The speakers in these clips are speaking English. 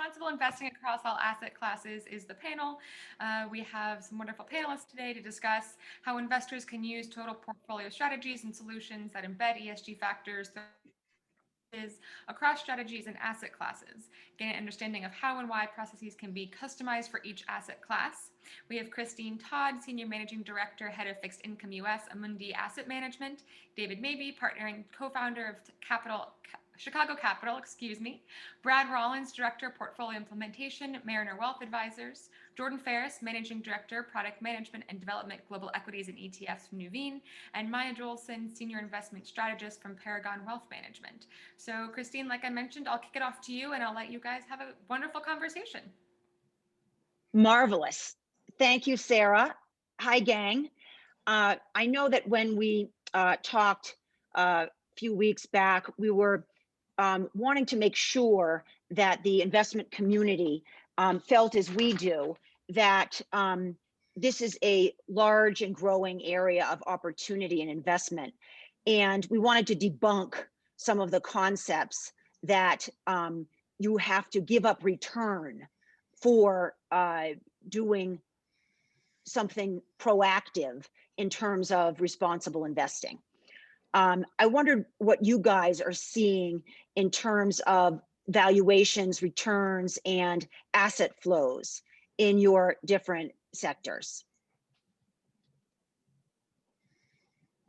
Responsible investing across all asset classes is the panel. We have some wonderful panelists today to discuss how investors can use total portfolio strategies and solutions that embed ESG factors across strategies and asset classes, gain an understanding of how and why processes can be customized for each asset class. We have Christine Todd, Senior Managing Director, Head of Fixed Income US, Amundi Asset Management, David Mabey, Partner and Co-founder of Chicago Capital, Brad Rollins, Director, Portfolio Implementation, Mariner Wealth Advisors, Jordan Ferris, Managing Director, Product Management and Development, Global Equities and ETFs from Nuveen, and Maya Joelson, Senior Investment Strategist from Paragon Wealth Management. So Christine, like I mentioned, I'll kick it off to you and I'll let you guys have a wonderful conversation. Marvelous. Thank you, Sarah. Hi, gang. I know that when we talked a few weeks back, we were wanting to make sure that the investment community felt as we do, that this is a large and growing area of opportunity and investment. And we wanted to debunk some of the concepts that you have to give up return for doing something proactive in terms of responsible investing. I wondered what you guys are seeing in terms of valuations, returns, and asset flows in your different sectors.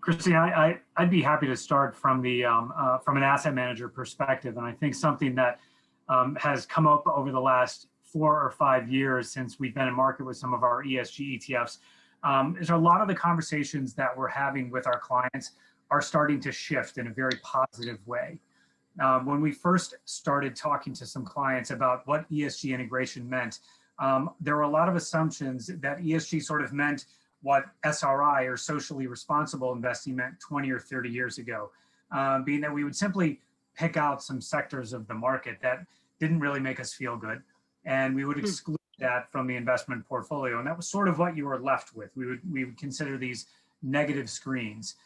Christine, I'd be happy to start from the from an asset manager perspective, and I think something that has come up over the last 4 or 5 years since we've been in market with some of our ESG ETFs is a lot of the conversations that we're having with our clients are starting to shift in a very positive way. When we first started talking to some clients about what ESG integration meant, there were a lot of assumptions that ESG sort of meant what SRI or socially responsible investing meant 20 or 30 years ago, being that we would simply pick out some sectors of the market that didn't really make us feel good, and we would exclude that from the investment portfolio. And that was sort of what you were left with. We would consider these negative screens.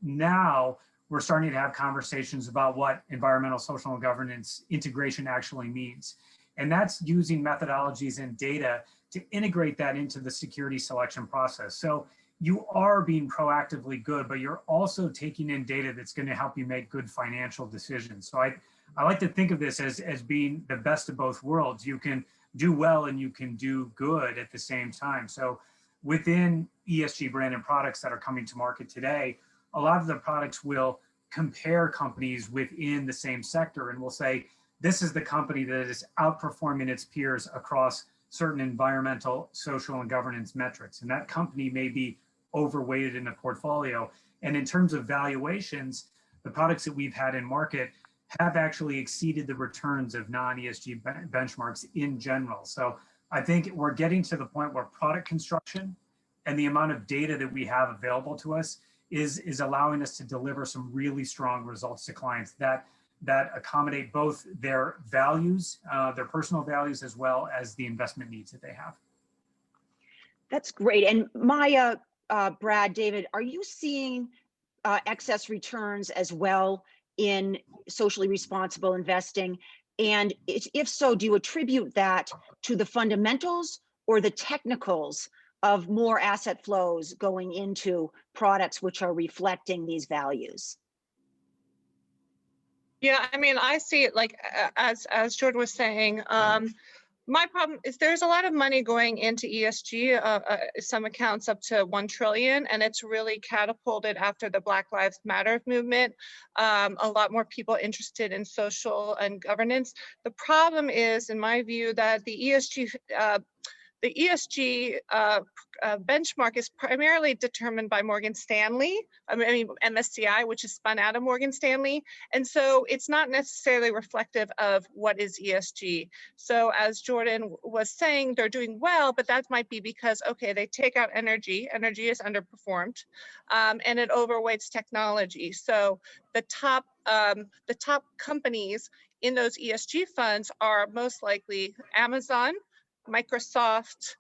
Now we're starting to have conversations about what environmental, social, and governance integration actually means. And that's using methodologies and data to integrate that into the security selection process. So you are being proactively good, but you're also taking in data that's going to help you make good financial decisions. So I like to think of this as being the best of both worlds. You can do well and you can do good at the same time. So within ESG branded products that are coming to market today, a lot of the products will compare companies within the same sector and will say, this is the company that is outperforming its peers across certain environmental, social, and governance metrics. And that company may be overweighted in the portfolio. And in terms of valuations, the products that we've had in market have actually exceeded the returns of non-ESG benchmarks in general. So I think we're getting to the point where product construction and the amount of data that we have available to us is allowing us to deliver some really strong results to clients that accommodate both their values, their personal values, as well as the investment needs that they have. That's great. And Maya, Brad, David, are you seeing excess returns as well in socially responsible investing? And if so, do you attribute that to the fundamentals or the technicals of more asset flows going into products which are reflecting these values? Yeah, I mean, I see it like, as Jordan was saying, my problem is there's a lot of money going into ESG, some accounts up to 1 trillion, and it's really catapulted after the Black Lives Matter movement. A lot more people interested in social and governance. The problem is, in my view, that the ESG benchmark is primarily determined by Morgan Stanley, I mean MSCI, which is spun out of Morgan Stanley. And so it's not necessarily reflective of what is ESG. So as Jordan was saying, they're doing well, but that might be because, okay, they take out energy is underperformed, and it overweights technology. So the top companies in those ESG funds are most likely Amazon, Microsoft,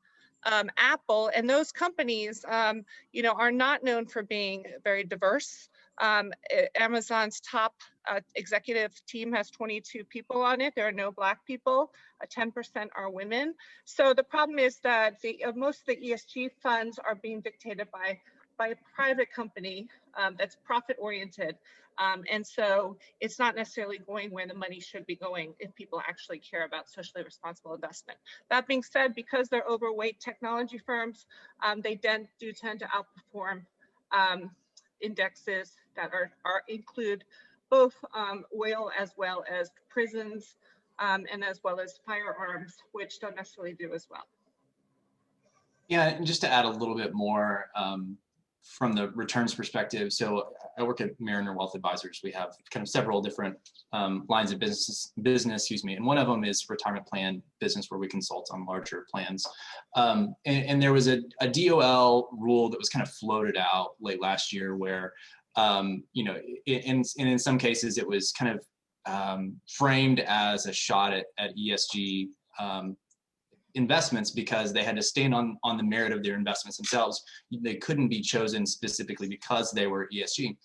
Apple, and those companies, are not known for being very diverse. Amazon's top executive team has 22 people on it. There are no Black people. 10% are women. So the problem is that most of the ESG funds are being dictated by a private company that's profit oriented. And so it's not necessarily going where the money should be going if people actually care about socially responsible investment. That being said, because they're overweight technology firms, they do tend to outperform indexes that include both oil as well as prisons and as well as firearms, which don't necessarily do as well. Yeah, and just to add a little bit more from the returns perspective. So I work at Mariner Wealth Advisors. We have kind of several different lines of business, and one of them is retirement plan business where we consult on larger plans. And there was a DOL rule that was kind of floated out late last year where, you know, in some cases it was kind of framed as a shot at ESG investments because they had to stand on the merit of their investments themselves. They couldn't be chosen specifically because they were ESG.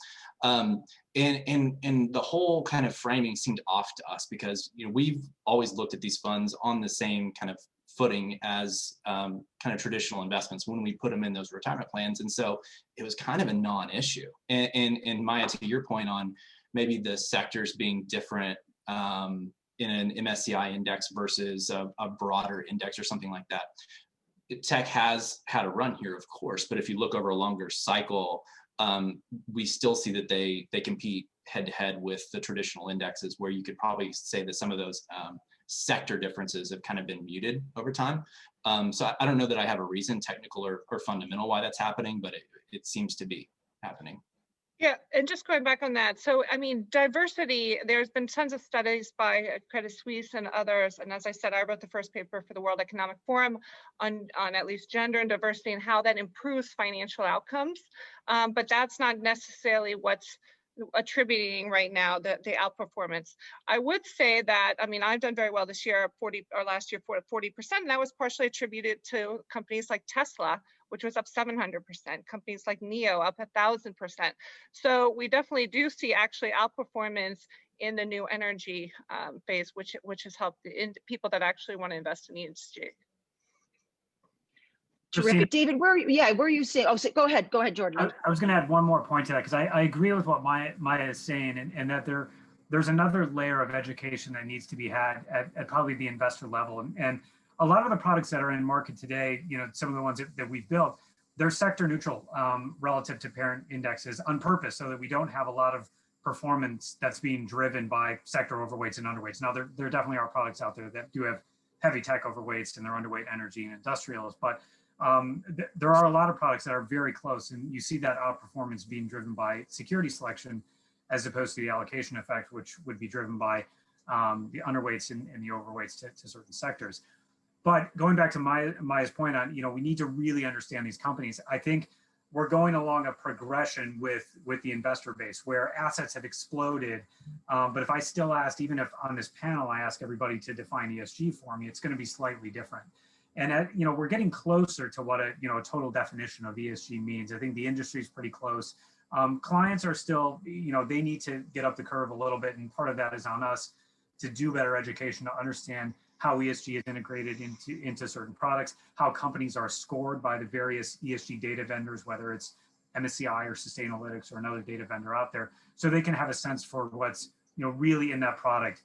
And the whole kind of framing seemed off to us because, you know, we've always looked at these funds on the same kind of footing as kind of traditional investments when we put them in those retirement plans. And so it was kind of a non-issue. And Maya, to your point on maybe the sectors being different, in an MSCI index versus a broader index or something like that. Tech has had a run here, of course, but if you look over a longer cycle, we still see that they compete head to head with the traditional indexes where you could probably say that some of those sector differences have kind of been muted over time. So I don't know that I have a reason, technical or fundamental, why that's happening, but it seems to be happening. Yeah, and just going back on that, so I mean, diversity, there's been tons of studies by Credit Suisse and others, and as I said, I wrote the first paper for the World Economic Forum on at least gender and diversity and how that improves financial outcomes, but that's not necessarily what's attributing right now the outperformance. I would say that, I mean, I've done very well this year, last year 40%, and that was partially attributed to companies like Tesla, which was up 700%, companies like NEO up 1,000%. So we definitely do see actually outperformance in the new energy phase, which has helped people that actually want to invest in ESG. Terrific. David, where are you saying? Oh, so go ahead, Jordan. I was going to add one more point to that because I agree with what Maya is saying, and that there's another layer of education that needs to be had at probably the investor level. And a lot of the products that are in market today, you know, some of the ones that we've built, they're sector neutral relative to parent indexes on purpose, so that we don't have a lot of performance that's being driven by sector overweights and underweights. Now, there definitely are products out there that do have heavy tech overweights and they're underweight energy and industrials, but there are a lot of products that are very close, and you see that outperformance being driven by security selection as opposed to the allocation effect, which would be driven by the underweights and the overweights to certain sectors. But going back to Maya's point on, you know, we need to really understand these companies. I think we're going along a progression with the investor base where assets have exploded. But if I still asked, even if on this panel, I ask everybody to define ESG for me, it's going to be slightly different. And you know, we're getting closer to what a total definition of ESG means. I think the industry is pretty close. Clients are still, you know, they need to get up the curve a little bit, and part of that is on us to do better education to understand how ESG is integrated into certain products, how companies are scored by the various ESG data vendors, whether it's MSCI or Sustainalytics or another data vendor out there, so they can have a sense for what's, you know, really in that product.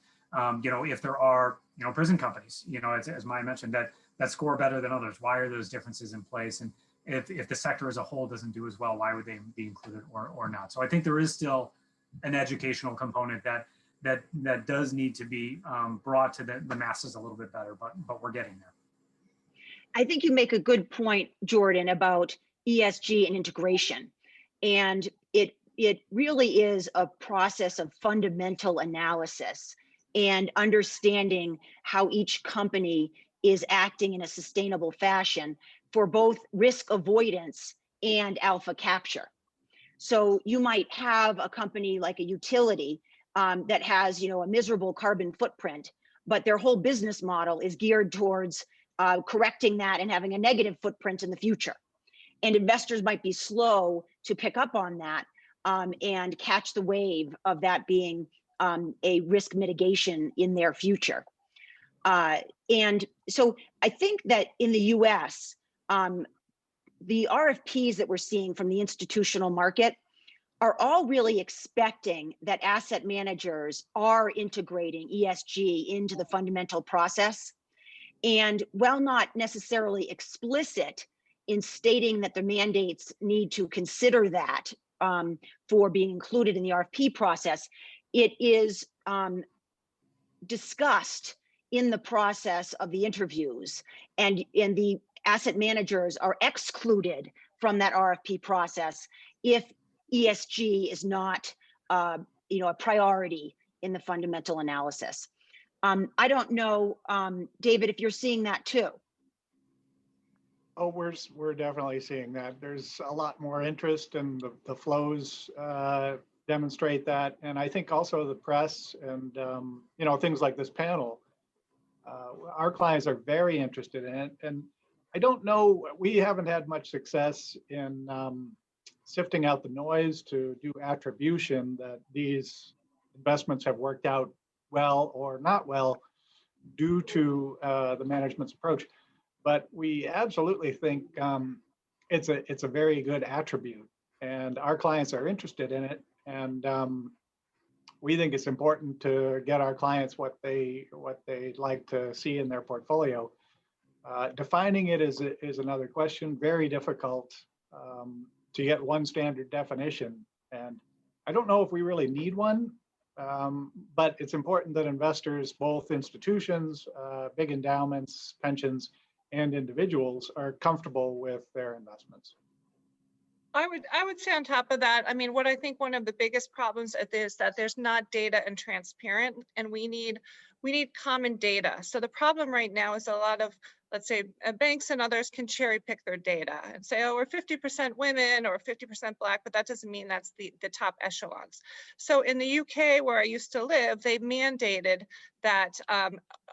You know, if there are, you know, prison companies, you know, as Maya mentioned, that score better than others, why are those differences in place? And if the sector as a whole doesn't do as well, why would they be included or not? So I think there is still an educational component that does need to be brought to the masses a little bit better, but we're getting there. I think you make a good point, Jordan, about ESG and integration. And it really is a process of fundamental analysis and understanding how each company is acting in a sustainable fashion for both risk avoidance and alpha capture. So you might have a company like a utility that has, you know, a miserable carbon footprint, but their whole business model is geared towards correcting that and having a negative footprint in the future. And investors might be slow to pick up on that and catch the wave of that being a risk mitigation in their future. And so I think that in the US, the RFPs that we're seeing from the institutional market are all really expecting that asset managers are integrating ESG into the fundamental process. And while not necessarily explicit in stating that the mandates need to consider that for being included in the RFP process, it is discussed in the process of the interviews, and the asset managers are excluded from that RFP process if ESG is not a priority in the fundamental analysis. I don't know, David, if you're seeing that too. Oh, we're definitely seeing that. There's a lot more interest, and the flows demonstrate that. And I think also the press and things like this panel, our clients are very interested in it. And I don't know, we haven't had much success in sifting out the noise to do attribution that these investments have worked out well or not well due to the management's approach. But we absolutely think it's a very good attribute, and our clients are interested in it. And we think it's important to get our clients what they like to see in their portfolio. Defining it is another question. Very difficult to get one standard definition, and I don't know if we really need one. But it's important that investors, both institutions, big endowments, pensions, and individuals, are comfortable with their investments. I would say on top of that, I mean, what I think one of the biggest problems is that there's not data and transparent, and we need common data. So the problem right now is a lot of, let's say, banks and others can cherry pick their data and say, oh, we're 50% women or 50% Black, but that doesn't mean that's the top echelons. So in the UK, where I used to live, they mandated that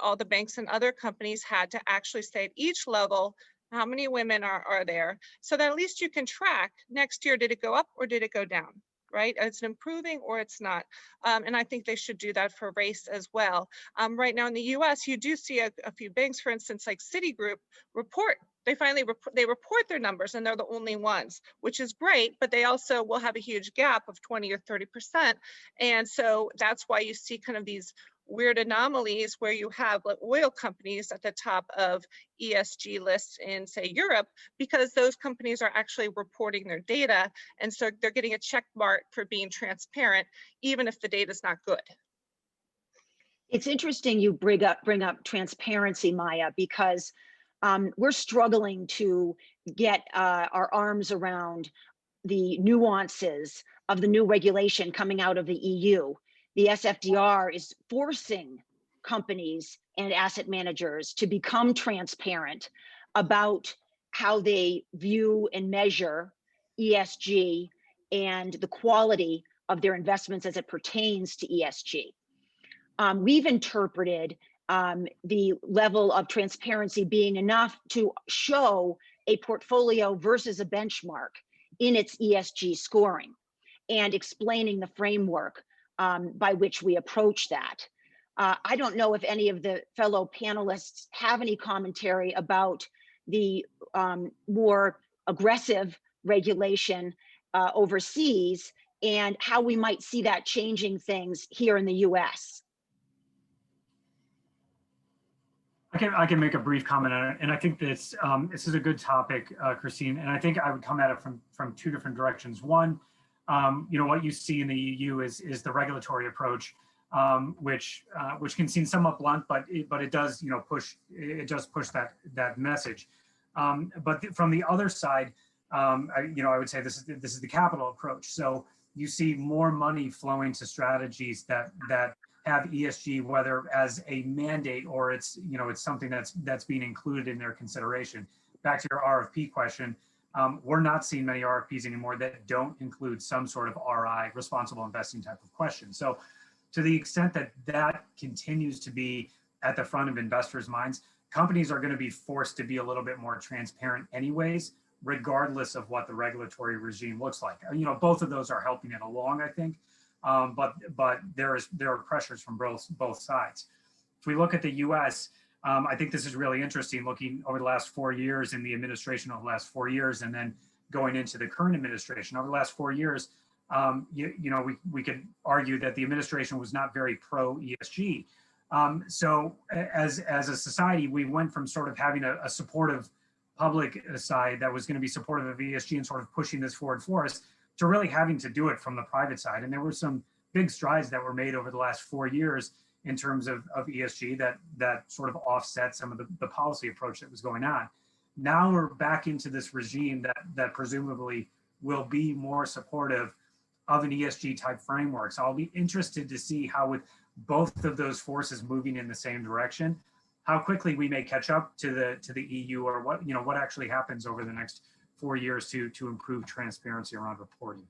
all the banks and other companies had to actually say at each level, how many women are there, so that at least you can track next year, did it go up or did it go down, right? It's improving or it's not. And I think they should do that for race as well. Right now in the US, you do see a few banks, for instance, like Citigroup, they report their numbers, and they're the only ones, which is great, but they also will have a huge gap of 20 or 30%. And so that's why you see kind of these weird anomalies where you have like oil companies at the top of ESG lists in, say, Europe, because those companies are actually reporting their data. And so they're getting a check mark for being transparent, even if the data is not good. It's interesting you bring up transparency, Maya, because we're struggling to get our arms around the nuances of the new regulation coming out of the EU. The SFDR is forcing companies and asset managers to become transparent about how they view and measure ESG and the quality of their investments as it pertains to ESG. We've interpreted the level of transparency being enough to show a portfolio versus a benchmark in its ESG scoring and explaining the framework by which we approach that. I don't know if any of the fellow panelists have any commentary about the more aggressive regulation overseas and how we might see that changing things here in the US. I can make a brief comment on it, and I think this is a good topic, Christine. And I think I would come at it from two different directions. One, what you see in the EU is the regulatory approach, which can seem somewhat blunt, but it does push that message. But from the other side, I would say this is the capital approach. So you see more money flowing to strategies that have ESG, whether as a mandate or it's something that's being included in their consideration. Back to your RFP question, we're not seeing many RFPs anymore that don't include some sort of RI, responsible investing type of question. So to the extent that continues to be at the front of investors' minds, companies are going to be forced to be a little bit more transparent anyways, regardless of what the regulatory regime looks like. Both of those are helping it along, I think, but there are pressures from both sides. If we look at the U.S., I think this is really interesting, looking over the last 4 years in the administration over the last 4 years, and then going into the current administration. Over the last 4 years, we could argue that the administration was not very pro ESG. So as a society, we went from sort of having a supportive public side that was going to be supportive of ESG and sort of pushing this forward for us, to really having to do it from the private side. And there were some big strides that were made over the last 4 years in terms of ESG that sort of offset some of the policy approach that was going on. Now we're back into this regime that presumably will be more supportive of an ESG type framework. So I'll be interested to see how, with both of those forces moving in the same direction, how quickly we may catch up to the EU, or what actually happens over the next 4 years to improve transparency around reporting.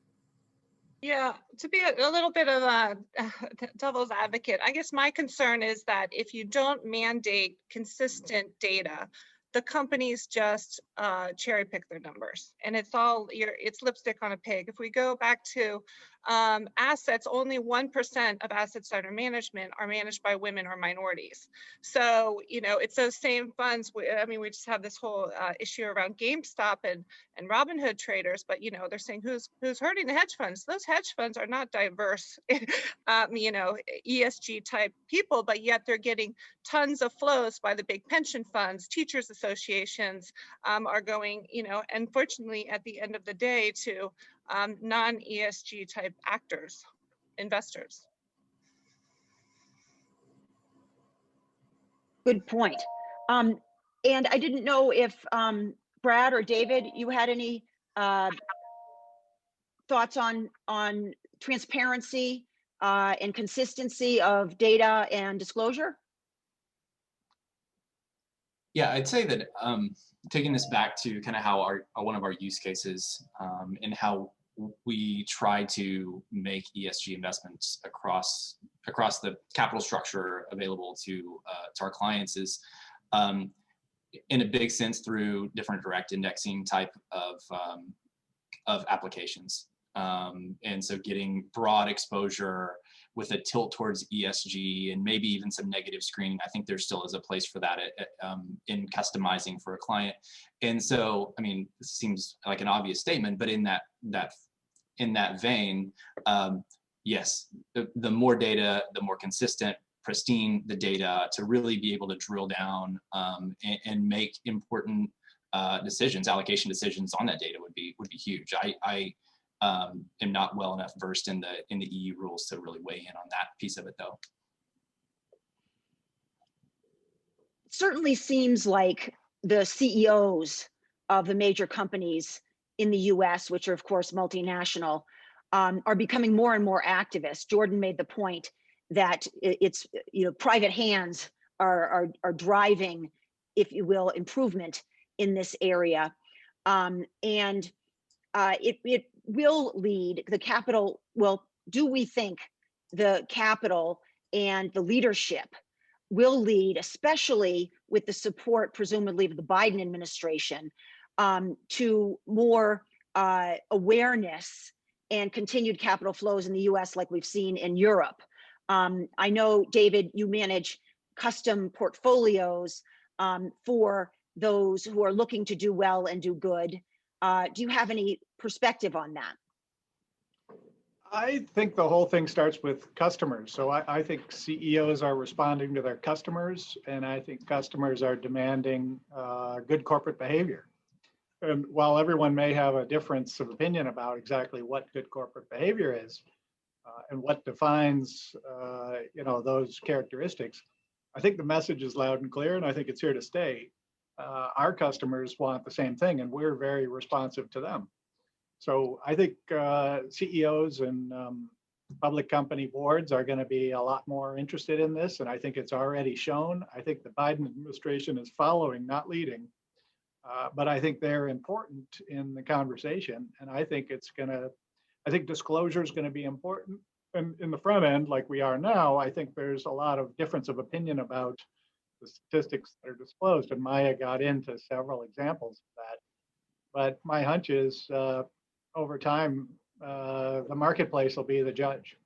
Yeah, to be a little bit of a devil's advocate, I guess my concern is that if you don't mandate consistent data, the companies just cherry pick their numbers, and it's lipstick on a pig. If we go back to assets, only 1% of assets under management are managed by women or minorities. So, it's those same funds. We just have this whole issue around GameStop and Robinhood traders, but they're saying who's hurting the hedge funds? Those hedge funds are not diverse, ESG type people, but yet they're getting tons of flows by the big pension funds. Teachers associations are going, unfortunately, at the end of the day, to non-ESG type actors, investors. Good point. And I didn't know if Brad or David, you had any thoughts on transparency and consistency of data and disclosure? Yeah, I'd say that taking this back to kind of how one of our use cases and how we try to make ESG investments across the capital structure available to our clients is in a big sense through different direct indexing type of applications. And so getting broad exposure with a tilt towards ESG and maybe even some negative screening. I think there still is a place for that in customizing for a client. And so, this seems like an obvious statement, but in that vein, yes, the more data, the more consistent, pristine the data, to really be able to drill down and make important decisions, allocation decisions on that data would be huge. I am not well enough versed in the EU rules to really weigh in on that piece of it, though. It certainly seems like the CEOs of the major companies in the US, which are of course multinational, are becoming more and more activist. Jordan made the point that it's private hands are driving, if you will, improvement in this area, and it will lead the capital. Well, do we think the capital and the leadership will lead, especially with the support presumably of the Biden administration, to more awareness and continued capital flows in the US like we've seen in Europe? I know, David, you manage custom portfolios for those who are looking to do well and do good. Do you have any perspective on that? I think the whole thing starts with customers. So I think CEOs are responding to their customers, and I think customers are demanding good corporate behavior. And while everyone may have a difference of opinion about exactly what good corporate behavior is and what defines those characteristics, I think the message is loud and clear, and I think it's here to stay. Our customers want the same thing, and we're very responsive to them. So I think CEOs and public company boards are going to be a lot more interested in this, and I think it's already shown. I think the Biden administration is following, not leading, but I think they're important in the conversation, and I think disclosure is going to be important. And in the front end, like we are now, I think there's a lot of difference of opinion about the statistics that are disclosed, and Maya got into several examples of that. But my hunch is over time, the marketplace will be the judge.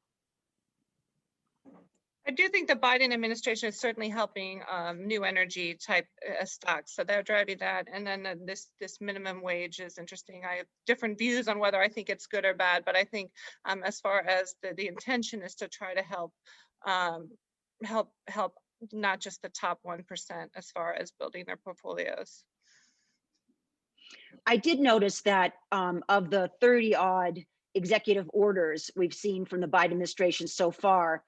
I do think the Biden administration is certainly helping new energy type stocks. So they're driving that. And then this minimum wage is interesting. I have different views on whether I think it's good or bad, but I think as far as the intention is to try to help help not just the top 1% as far as building their portfolios. I did notice that of the 30 odd executive orders we've seen from the Biden administration so far,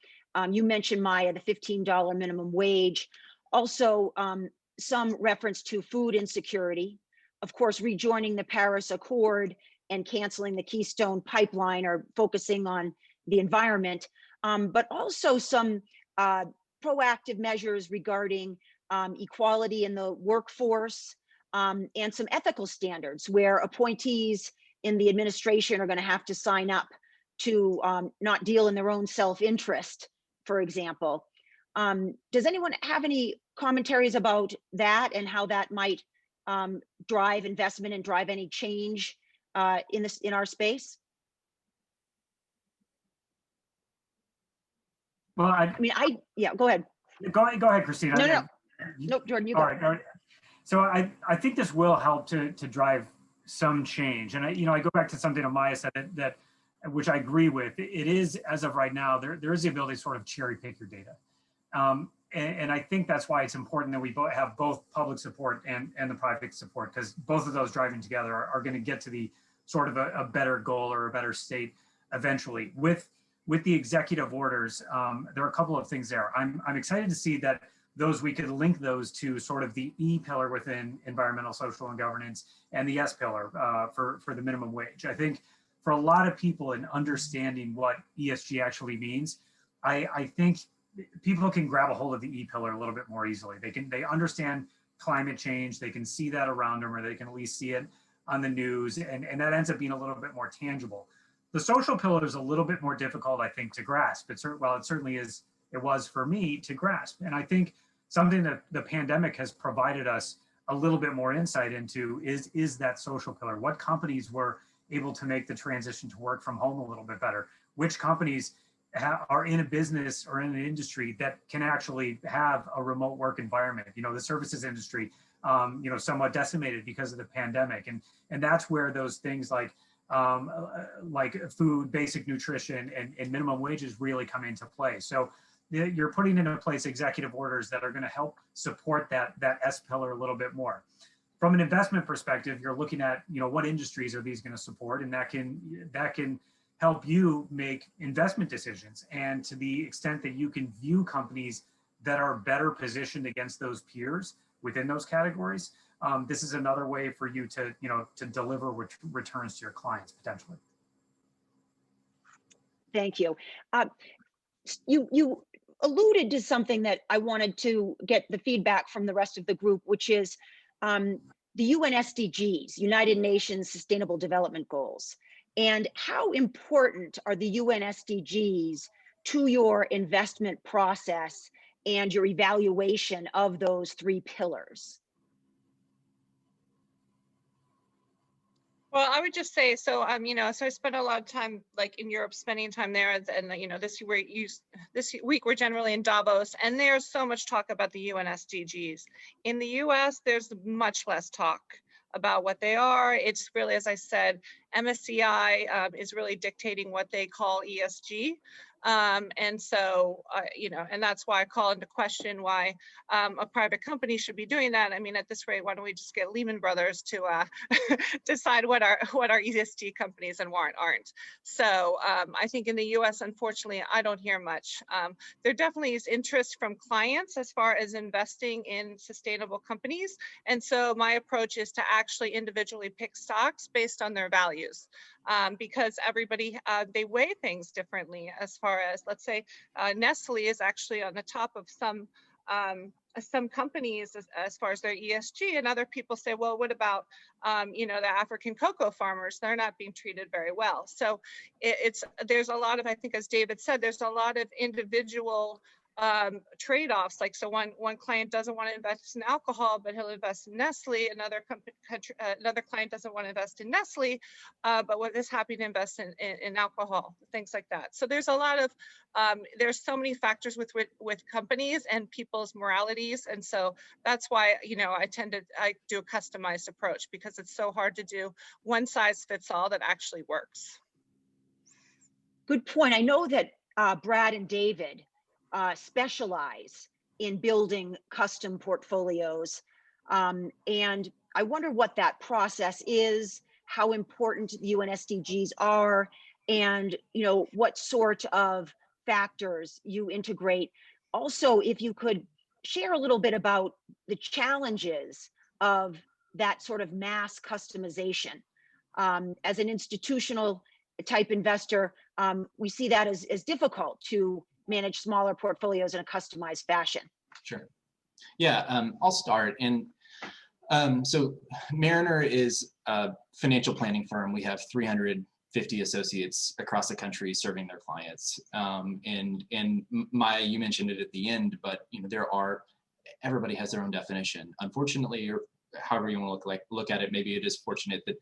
you mentioned, Maya, the $15 minimum wage, also some reference to food insecurity, of course, rejoining the Paris Accord and canceling the Keystone Pipeline, or focusing on the environment, but also some proactive measures regarding equality in the workforce, and some ethical standards where appointees in the administration are going to have to sign up to not deal in their own self-interest, for example. Does anyone have any commentaries about that and how that might drive investment and drive any change in our space? Well, yeah, go ahead. Go ahead, Christina. No, Jordan, you All go. right. All right. So I think this will help to drive some change. And I go back to something Amaya said that which I agree with. It is, as of right now, there is the ability to sort of cherry pick your data. And I think that's why it's important that we have both public support and the private support, because both of those driving together are going to get to the sort of a better goal or a better state eventually. With the executive orders, there are a couple of things there. I'm excited to see that we could link those to sort of the E pillar within environmental, social, and governance, and the S pillar for the minimum wage. I think for a lot of people in understanding what ESG actually means, I think people can grab a hold of the E pillar a little bit more easily. They understand climate change, they can see that around them, or they can at least see it on the news, and that ends up being a little bit more tangible. The social pillar is a little bit more difficult, I think, to grasp. Well, it certainly is. It was for me to grasp. And I think something that the pandemic has provided us a little bit more insight into is that social pillar. What companies were able to make the transition to work from home a little bit better? Which companies are in a business or in an industry that can actually have a remote work environment? The services industry, somewhat decimated because of the pandemic. And that's where those things like food, basic nutrition, and minimum wages really come into play. So you're putting into place executive orders that are going to help support that S pillar a little bit more. From an investment perspective, you're looking at what industries are these going to support, and that can help you make investment decisions. And to the extent that you can view companies that are better positioned against those peers within those categories, this is another way for you to deliver returns to your clients potentially. Thank you. You alluded to something that I wanted to get the feedback from the rest of the group, which is the UN SDGs, United Nations Sustainable Development Goals. And how important are the UN SDGs to your investment process and your evaluation of those 3 pillars? Well, I would just say, so so I spent a lot of time like in Europe, spending time there, and this week we're generally in Davos, and there's so much talk about the UN SDGs. In the US, there's much less talk about what they are. It's really, as I said, MSCI is really dictating what they call ESG. And so, and that's why I call into question why a private company should be doing that. I mean, at this rate, why don't we just get Lehman Brothers to decide what our ESG companies and what aren't? So I think in the US, unfortunately, I don't hear much. There definitely is interest from clients as far as investing in sustainable companies. And so my approach is to actually individually pick stocks based on their values. Because everybody, they weigh things differently as far as, let's say, Nestle is actually on the top of some companies as far as their ESG, and other people say, well, what about, the African cocoa farmers? They're not being treated very well. So there's a lot of, I think, as David said, there's a lot of individual trade-offs. Like, so one client doesn't want to invest in alcohol, but he'll invest in Nestle. Another client doesn't want to invest in Nestle, but what is happy to invest in alcohol, things like that. So there's a lot of, there's so many factors with companies and people's moralities. And so that's why, I do a customized approach, because it's so hard to do one size fits all that actually works. Good point. I know that Brad and David specialize in building custom portfolios. And I wonder what that process is, how important the UN SDGs are, and what sort of factors you integrate. Also, if you could share a little bit about the challenges of that sort of mass customization. As an institutional type investor, we see that as difficult to manage smaller portfolios in a customized fashion. Sure. Yeah, I'll start. And so Mariner is a financial planning firm. We have 350 associates across the country serving their clients. And Maya, you mentioned it at the end, but everybody has their own definition. Unfortunately, or however you want to look at it, maybe it is fortunate that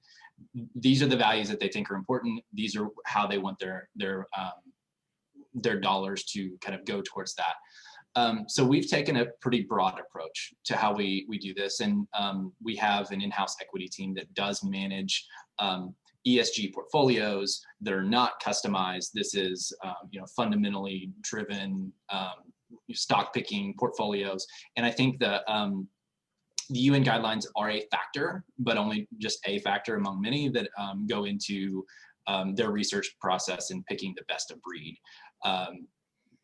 these are the values that they think are important. These are how they want their dollars to kind of go towards that. So we've taken a pretty broad approach to how we do this. And we have an in-house equity team that does manage ESG portfolios that are not customized. This is fundamentally driven stock picking portfolios. And I think the UN guidelines are a factor, but only just a factor among many that go into their research process in picking the best of breed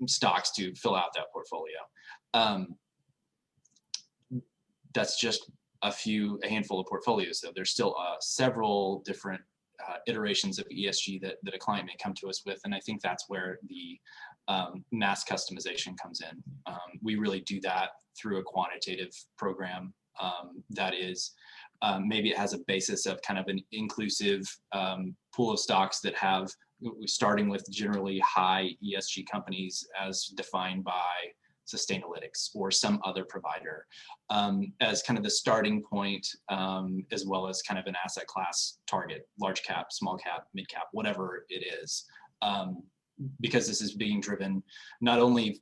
stocks to fill out that portfolio. That's just a handful of portfolios. So there's still several different iterations of ESG that a client may come to us with. And I think that's where the mass customization comes in. We really do that through a quantitative program that is, maybe it has a basis of kind of an inclusive pool of stocks that have, starting with generally high ESG companies as defined by Sustainalytics or some other provider as kind of the starting point, as well as kind of an asset class target, large cap, small cap, mid cap, whatever it is, because this is being driven not only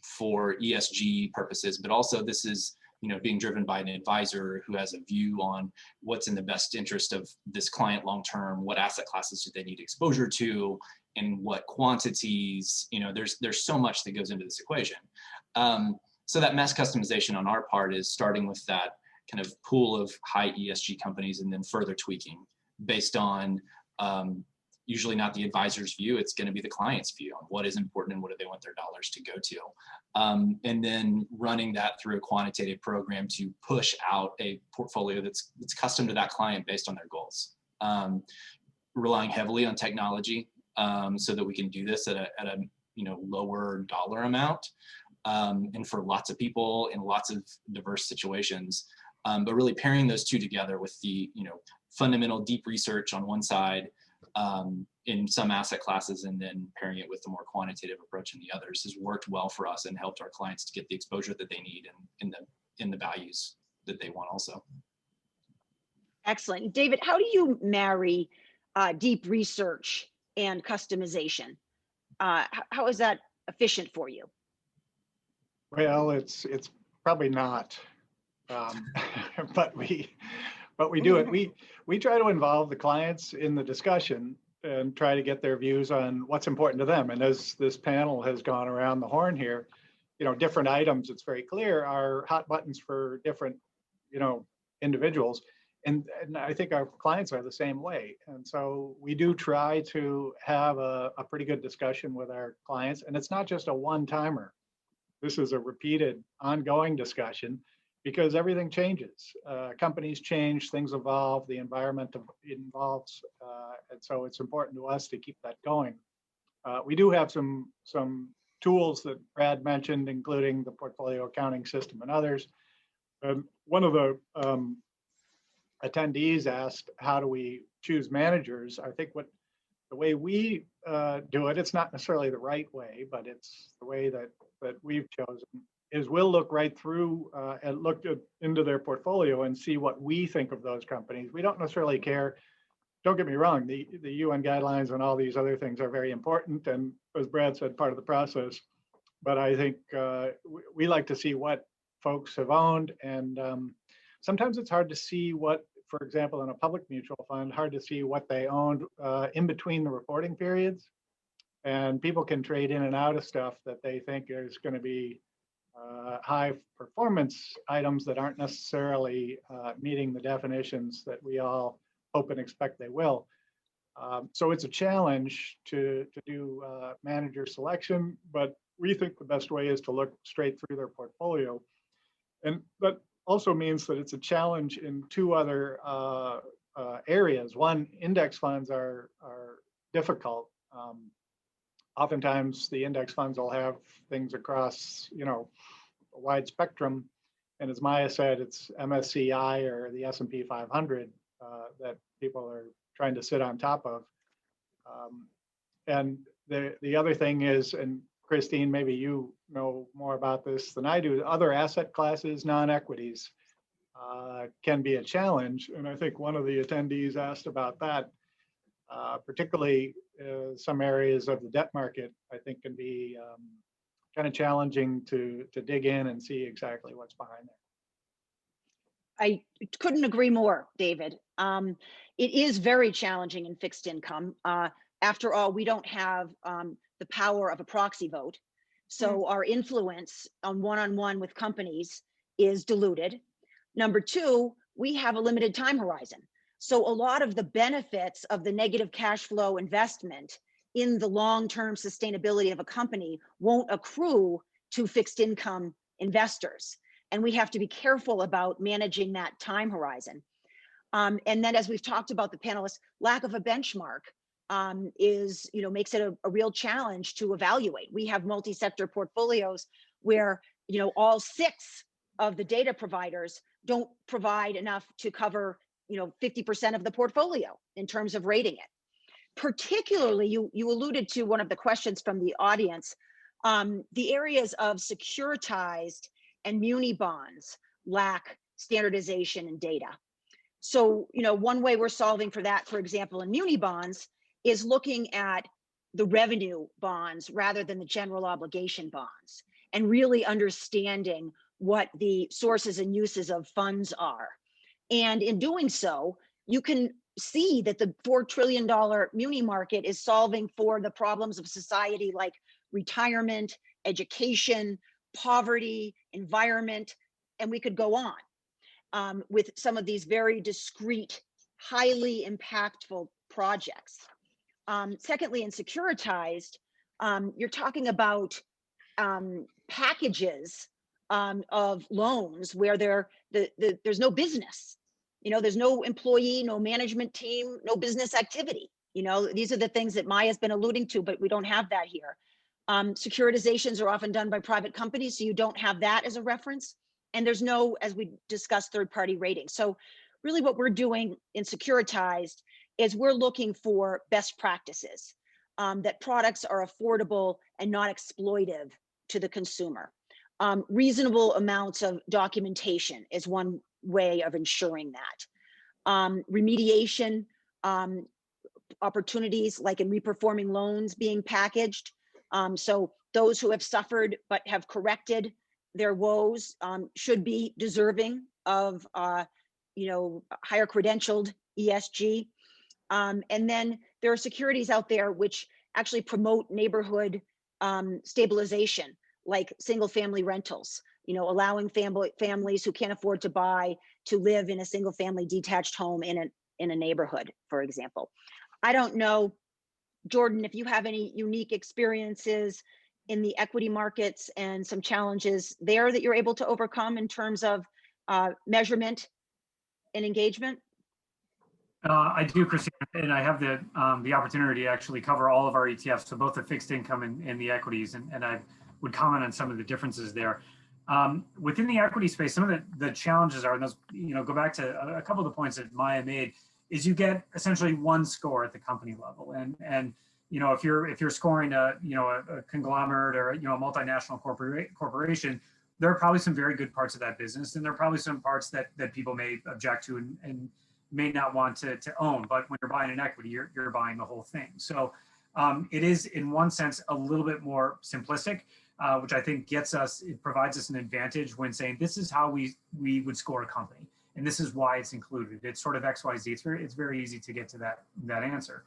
for ESG purposes, but also this is being driven by an advisor who has a view on what's in the best interest of this client long term, what asset classes do they need exposure to, and what quantities. There's so much that goes into this equation. So that mass customization on our part is starting with that kind of pool of high ESG companies and then further tweaking based on usually not the advisor's view, it's going to be the client's view on what is important and what do they want their dollars to go to. And then running that through a quantitative program to push out a portfolio that's custom to that client based on their goals. Relying heavily on technology so that we can do this at a lower dollar amount and for lots of people in lots of diverse situations. But really pairing those two together with the fundamental deep research on one side, in some asset classes, and then pairing it with the more quantitative approach in the others has worked well for us and helped our clients to get the exposure that they need and in the values that they want also. Excellent. David, how do you marry deep research and customization? How is that efficient for you? Well, it's probably not, but we do it. We try to involve the clients in the discussion and try to get their views on what's important to them. And as this panel has gone around the horn here, different items, it's very clear, are hot buttons for different, individuals. And I think our clients are the same way. And so we do try to have a pretty good discussion with our clients. And it's not just a one-timer. This is a repeated, ongoing discussion, because everything changes. Companies change, things evolve, the environment evolves, and so it's important to us to keep that going. We do have some tools that Brad mentioned, including the portfolio accounting system and others. One of the attendees asked, how do we choose managers? I think what the way we do it, it's not necessarily the right way, but it's the way that we've chosen, is we'll look right through and look into their portfolio and see what we think of those companies. We don't necessarily care. Don't get me wrong, the UN guidelines and all these other things are very important, and as Brad said, part of the process. But I think we like to see what folks have owned, and sometimes it's hard to see what, for example, in a public mutual fund, hard to see what they owned in between the reporting periods. And people can trade in and out of stuff that they think is going to be high performance items that aren't necessarily meeting the definitions that we all hope and expect they will. So it's a challenge to do manager selection, but we think the best way is to look straight through their portfolio. And that also means that it's a challenge in two other areas. One, index funds are difficult. Oftentimes the index funds will have things across, a wide spectrum. And as Maya said, it's MSCI or the S&P 500 that people are trying to sit on top of. And the other thing is, and Christine, maybe you know more about this than I do, other asset classes, non-equities, can be a challenge. And I think one of the attendees asked about that, particularly some areas of the debt market, I think can be kind of challenging to dig in and see exactly what's behind there. I couldn't agree more, David. It is very challenging in fixed income. After all, we don't have the power of a proxy vote. So our influence on one-on-one with companies is diluted. Number two, we have a limited time horizon. So a lot of the benefits of the negative cash flow investment in the long-term sustainability of a company won't accrue to fixed income investors. And we have to be careful about managing that time horizon. And then, as we've talked about, the panelists, lack of a benchmark makes it a real challenge to evaluate. We have multi-sector portfolios where, all 6 of the data providers don't provide enough to cover, 50% of the portfolio in terms of rating it. Particularly, you alluded to one of the questions from the audience, the areas of securitized and muni bonds lack standardization and data. So, one way we're solving for that, for example, in muni bonds, is looking at the revenue bonds rather than the general obligation bonds, and really understanding what the sources and uses of funds are. And in doing so, you can see that the $4 trillion muni market is solving for the problems of society like retirement, education, poverty, environment, and we could go on with some of these very discrete, highly impactful projects. Secondly, in securitized, you're talking about packages of loans where there's no business. There's no employee, no management team, no business activity. These are the things that Maya's been alluding to, but we don't have that here. Securitizations are often done by private companies, so you don't have that as a reference. And there's no, as we discussed, third-party rating. So really what we're doing in securitized is we're looking for best practices, that products are affordable and not exploitive to the consumer. Reasonable amounts of documentation is one way of ensuring that. Remediation opportunities, like in reperforming loans being packaged. So those who have suffered but have corrected their woes should be deserving of higher credentialed ESG. And then there are securities out there which actually promote neighborhood stabilization, like single family rentals, allowing families who can't afford to buy to live in a single family detached home in a neighborhood, for example. I don't know, Jordan, if you have any unique experiences in the equity markets and some challenges there that you're able to overcome in terms of measurement and engagement. I do, Christine, and I have the opportunity to actually cover all of our ETFs, so both the fixed income and the equities, and I would comment on some of the differences there. Within the equity space, some of the challenges are, and those, go back to a couple of the points that Maya made, is you get essentially one score at the company level. And you know, if you're scoring a conglomerate or a multinational corporation, there are probably some very good parts of that business, and there are probably some parts that people may object to and may not want to own. But when you're buying an equity, you're buying the whole thing. So it is, in one sense, a little bit more simplistic, which I think it provides us an advantage when saying this is how we would score a company, and this is why it's included. It's sort of XYZ. It's very easy to get to that answer.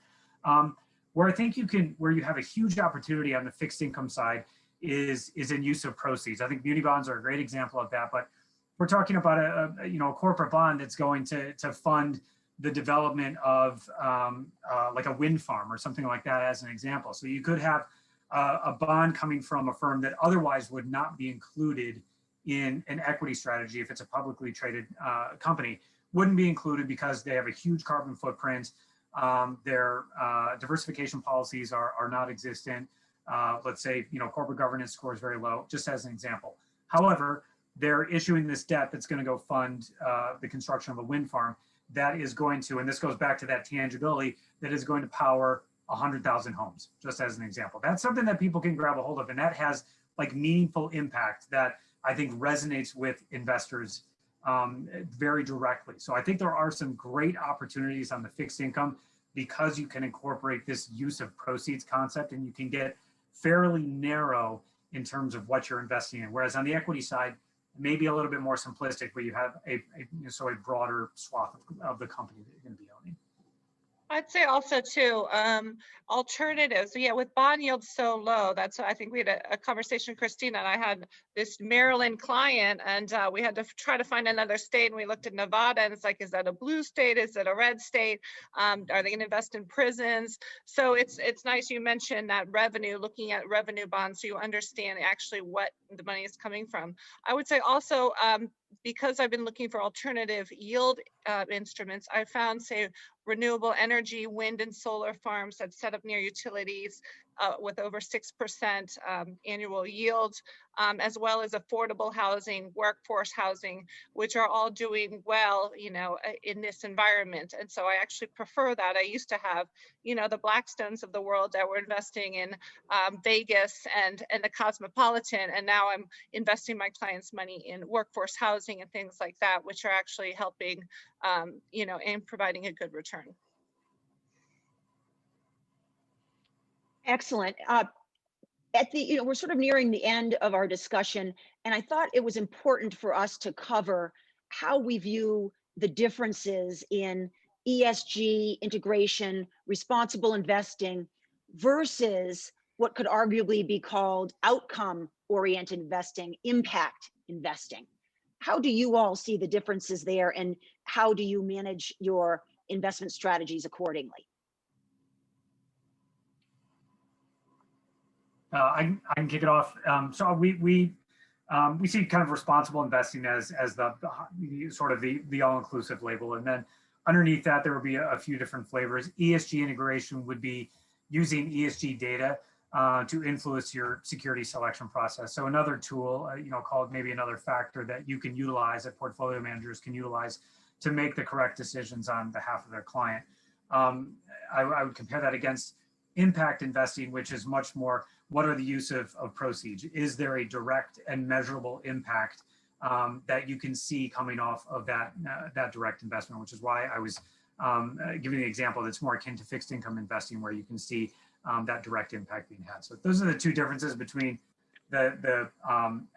Where I think where you have a huge opportunity on the fixed income side is in use of proceeds. I think muni bonds are a great example of that, but we're talking about a corporate bond that's going to fund the development of like a wind farm or something like that, as an example. So you could have a bond coming from a firm that otherwise would not be included in an equity strategy if it's a publicly traded company, wouldn't be included because they have a huge carbon footprint. Their diversification policies are not existent. Let's say, corporate governance score is very low, just as an example. However, they're issuing this debt that's going to go fund the construction of a wind farm that is going to, and this goes back to that tangibility, that is going to power 100,000 homes, just as an example. That's something that people can grab a hold of, and that has like meaningful impact that I think resonates with investors very directly. So I think there are some great opportunities on the fixed income because you can incorporate this use of proceeds concept, and you can get fairly narrow in terms of what you're investing in. Whereas on the equity side, maybe a little bit more simplistic, where you have a broader swath of the company that you're going to be owning. I'd say also too, alternatives. Yeah, with bond yields so low, that's, I think we had a conversation, Christina and I had this Maryland client, and we had to try to find another state, and we looked at Nevada, and it's like, is that a blue state? Is it a red state? Are they going to invest in prisons? So it's nice you mentioned that revenue, looking at revenue bonds, so you understand actually what the money is coming from. I would say also, because I've been looking for alternative yield instruments, I found, say, renewable energy, wind and solar farms that set up near utilities with over 6% annual yield, as well as affordable housing, workforce housing, which are all doing well, in this environment. And so I actually prefer that. I used to have, the Blackstones of the world that were investing in Vegas and the Cosmopolitan, and now I'm investing my clients' money in workforce housing and things like that, which are actually helping, and providing a good return. Excellent. We're sort of nearing the end of our discussion, and I thought it was important for us to cover how we view the differences in ESG integration, responsible investing, versus what could arguably be called outcome-oriented investing, impact investing. How do you all see the differences there, and how do you manage your investment strategies accordingly? I can kick it off. So we see kind of responsible investing as the sort of the all-inclusive label, and then underneath that there will be a few different flavors. ESG integration would be using ESG data to influence your security selection process. So another tool, called maybe another factor that you can utilize, that portfolio managers can utilize to make the correct decisions on behalf of their client. I would compare that against impact investing, which is much more, what are the use of proceeds? Is there a direct and measurable impact that you can see coming off of that direct investment, which is why I was giving the example that's more akin to fixed income investing, where you can see that direct impact being had. So those are the two differences between the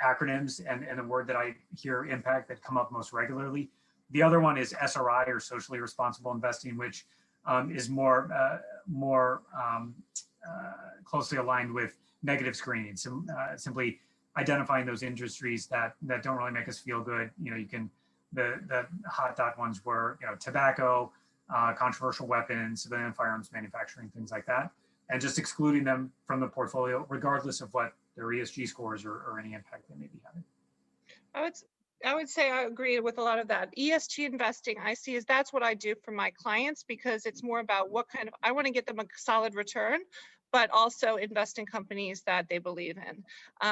acronyms and the word that I hear, impact, that come up most regularly. The other one is SRI, or socially responsible investing, which is more closely aligned with negative screening. So simply identifying those industries that don't really make us feel good. The hot dot ones were tobacco, controversial weapons, civilian firearms manufacturing, things like that, and just excluding them from the portfolio, regardless of what their ESG scores or any impact they may be having. I would say I agree with a lot of that. ESG investing, I see, that's what I do for my clients, because it's more about I want to get them a solid return, but also invest in companies that they believe in.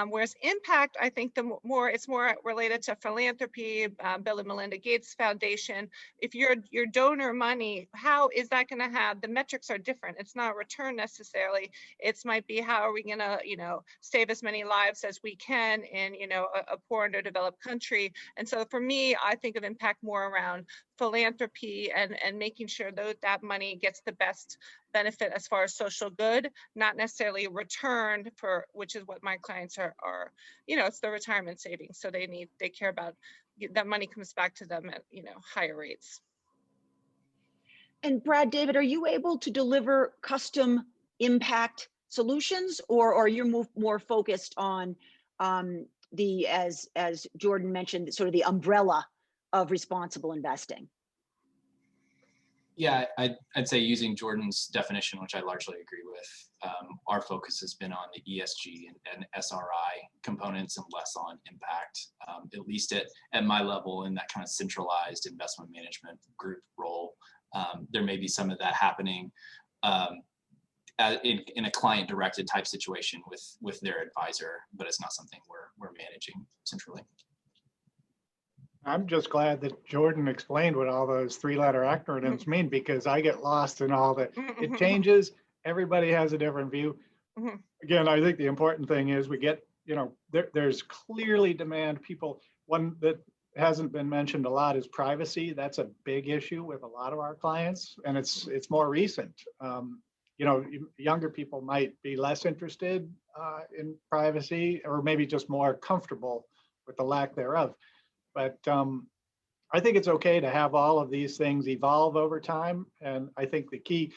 Whereas impact, I think it's more related to philanthropy, Bill and Melinda Gates Foundation. If your donor money, how is that going to have, the metrics are different. It's not return necessarily. It's might be how are we going to, save as many lives as we can in, a poor underdeveloped country. And so for me, I think of impact more around philanthropy and making sure that money gets the best benefit as far as social good, not necessarily returned for, which is what my clients are, it's their retirement savings. So they care about that money comes back to them at, higher rates. And Brad, David, are you able to deliver custom impact solutions, or are you more focused on as Jordan mentioned, sort of the umbrella of responsible investing? Yeah, I'd say using Jordan's definition, which I largely agree with, our focus has been on the ESG and SRI components and less on impact, at least at my level in that kind of centralized investment management group role. There may be some of that happening in a client-directed type situation with their advisor, but it's not something we're managing centrally. I'm just glad that Jordan explained what all those three-letter acronyms mean, because I get lost in all that. It changes. Everybody has a different view. Again, I think the important thing is we get, there's clearly demand. One that hasn't been mentioned a lot is privacy. That's a big issue with a lot of our clients, and it's more recent. Younger people might be less interested in privacy, or maybe just more comfortable with the lack thereof. But I think it's okay to have all of these things evolve over time. And I think the key,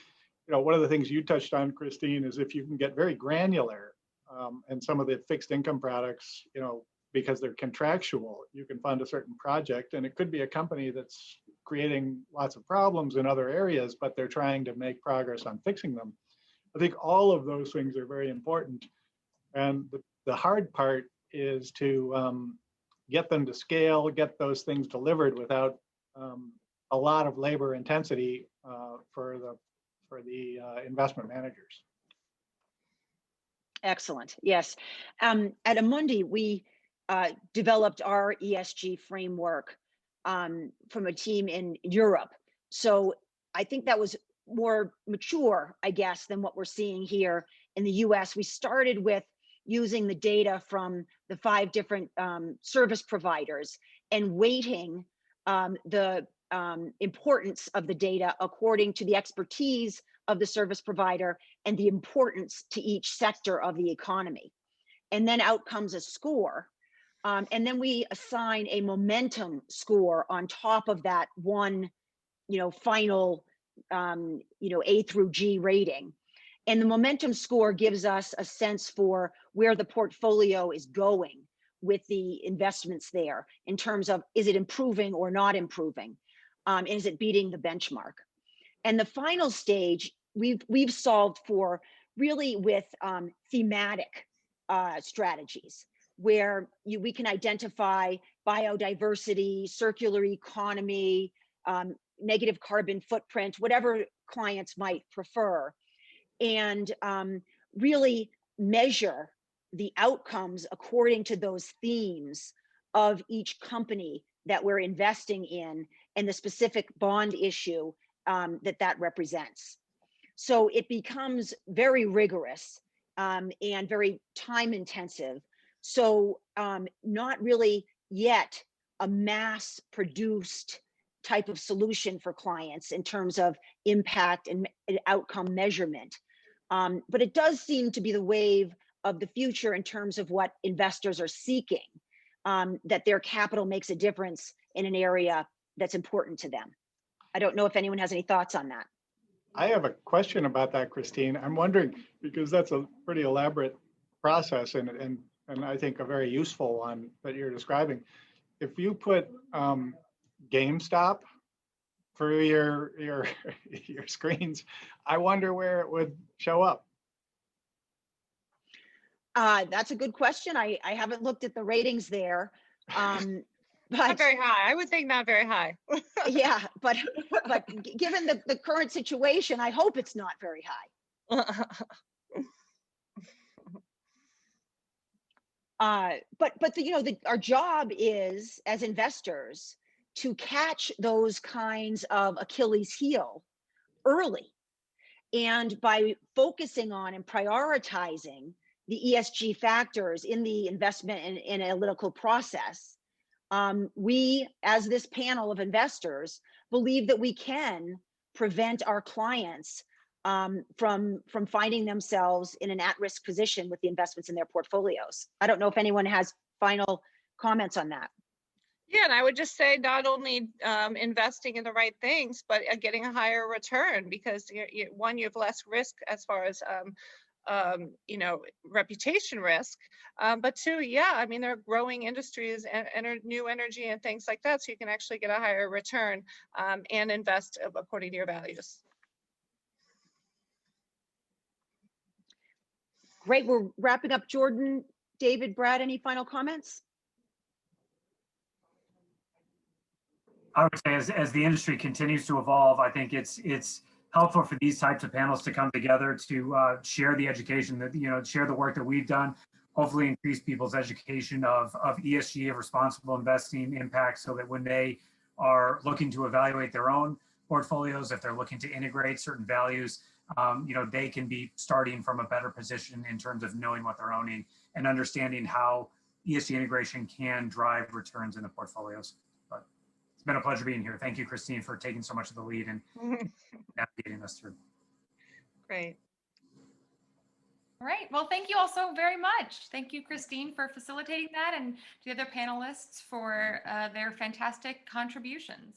one of the things you touched on, Christine, is if you can get very granular and some of the fixed income products, because they're contractual, you can fund a certain project, and it could be a company that's creating lots of problems in other areas, but they're trying to make progress on fixing them. I think all of those things are very important. And the hard part is to get them to scale, get those things delivered without a lot of labor intensity for the investment managers. Excellent. Yes. At Amundi, we developed our ESG framework from a team in Europe. So I think that was more mature, I guess, than what we're seeing here in the US. We started with using the data from the 5 different service providers and weighting the importance of the data according to the expertise of the service provider and the importance to each sector of the economy. And then out comes a score. And then we assign a momentum score on top of that one, final, A through G rating. And the momentum score gives us a sense for where the portfolio is going with the investments there in terms of, is it improving or not improving? Is it beating the benchmark? And the final stage, we've solved for really with thematic strategies, where we can identify biodiversity, circular economy, negative carbon footprint, whatever clients might prefer, and really measure the outcomes according to those themes of each company that we're investing in and the specific bond issue that represents. So it becomes very rigorous and very time intensive. So not really yet a mass produced type of solution for clients in terms of impact and outcome measurement. But it does seem to be the wave of the future in terms of what investors are seeking, that their capital makes a difference in an area that's important to them. I don't know if anyone has any thoughts on that. I have a question about that, Christine. I'm wondering, because that's a pretty elaborate process and I think a very useful one that you're describing. If you put GameStop through your screens, I wonder where it would show up. That's a good question. I haven't looked at the ratings there. But not very high. I would think not very high. Yeah, but given the current situation, I hope it's not very high. Our job is as investors to catch those kinds of Achilles heel early. And by focusing on and prioritizing the ESG factors in the investment and analytical process, we, as this panel of investors, believe that we can prevent our clients from finding themselves in an at-risk position with the investments in their portfolios. I don't know if anyone has final comments on that. Yeah, and I would just say not only investing in the right things, but getting a higher return, because one, you have less risk as far as reputation risk, but two, yeah, I mean, there are growing industries and new energy and things like that, so you can actually get a higher return and invest according to your values. Great, we're wrapping up. Jordan, David, Brad, any final comments? I would say as the industry continues to evolve, I think it's helpful for these types of panels to come together to share the education that, share the work that we've done, hopefully increase people's education of ESG, of responsible investing impact, so that when they are looking to evaluate their own portfolios, if they're looking to integrate certain values, they can be starting from a better position in terms of knowing what they're owning and understanding how ESG integration can drive returns in the portfolios. But it's been a pleasure being here. Thank you, Christine, for taking so much of the lead and navigating us through. Great. All right. Well, thank you all so very much. Thank you, Christine, for facilitating that, and the other panelists for their fantastic contributions.